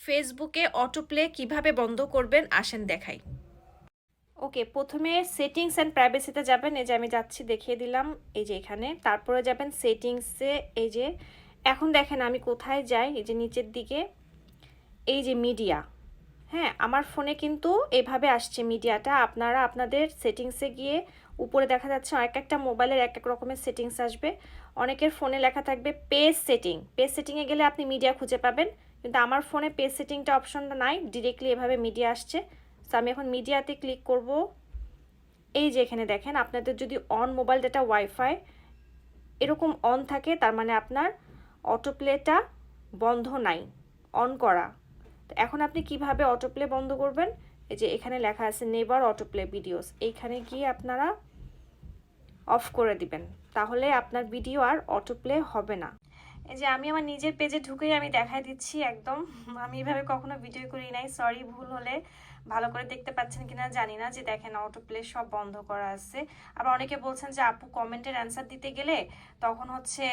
ফেসবুকে অটোপ্লে কিভাবে বন্ধ করবেন আসেন দেখাই। ওকে, প্রথমে সেটিংস অ্যান্ড প্রাইভেসিতে যাবেন। এই যে আমি যাচ্ছি, দেখিয়ে দিলাম, এই যে এখানে। তারপরে যাবেন সেটিংসে। এই যে এখন দেখেন আমি কোথায় যাই, এই যে নিচের দিকে, এই যে মিডিয়া। হ্যাঁ, আমার ফোনে কিন্তু এভাবে আসছে মিডিয়াটা। আপনারা আপনাদের সেটিংসে গিয়ে উপরে দেখা যাচ্ছে এক একটা মোবাইলের এক এক রকমের সেটিংস আসবে। অনেকের ফোনে লেখা থাকবে পেজ সেটিং। পেজ সেটিংয়ে গেলে আপনি মিডিয়া খুঁজে পাবেন, কিন্তু আমার ফোনে পেজ সেটিংটা অপশনটা নাই, ডিরেক্টলি এভাবে মিডিয়া আসছে। তো আমি এখন মিডিয়াতে ক্লিক করব। এই যে এখানে দেখেন, আপনাদের যদি অন মোবাইল ডাটা ওয়াইফাই এরকম অন থাকে, তার মানে আপনার অটোপ্লেটা বন্ধ নাই, অন করা। তো এখন আপনি কিভাবে অটোপ্লে বন্ধ করবেন? এই যে এখানে লেখা আছে নেভার অটোপ্লে ভিডিওস, এইখানে গিয়ে আপনারা অফ করে দিবেন, তাহলে আপনার ভিডিও আর অটোপ্লে হবে না। এই যে আমি আমার নিজের পেজে ঢুকেই আমি দেখাই দিচ্ছি একদম। আমি এভাবে কখনো ভিডিও করি নাই, সরি, ভুল হলে। ভালো করে দেখতে পাচ্ছেন কিনা জানি না। যে দেখেন অটোপ্লে সব বন্ধ করা আছে। আবার অনেকে বলছেন যে আপু কমেন্টের অ্যান্সার দিতে গেলে তখন হচ্ছে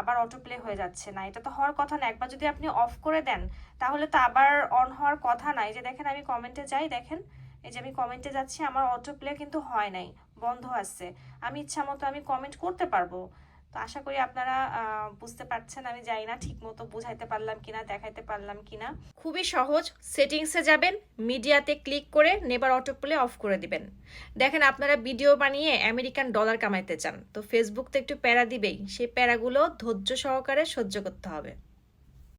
আবার অটোপ্লে হয়ে যাচ্ছে। না, এটা তো হওয়ার কথা না। একবার যদি আপনি অফ করে দেন তাহলে তো আবার অন হওয়ার কথা না। এই যে দেখেন আমি কমেন্টে যাই, দেখেন এই যে আমি কমেন্টে যাচ্ছি, আমার অটোপ্লে কিন্তু হয় নাই, বন্ধ আছে। আমি ইচ্ছা মতো আমি কমেন্ট করতে পারবো। তো আশা করি আপনারা বুঝতে পারছেন। আমি জানি না ঠিক মতো বুঝাইতে পারলাম কিনা, দেখাইতে পারলাম কিনা। খুবই সহজ। সেটিংসে যাবেন, মিডিয়াতে ক্লিক করে নেবার অটোপ্লে অফ করে দিবেন। দেখেন আপনারা ভিডিও বানিয়ে আমেরিকান ডলার কামাইতে চান, তো ফেসবুক তো একটু প্যারা দিবেই। সেই প্যারাগুলো ধৈর্য সহকারে সহ্য করতে হবে।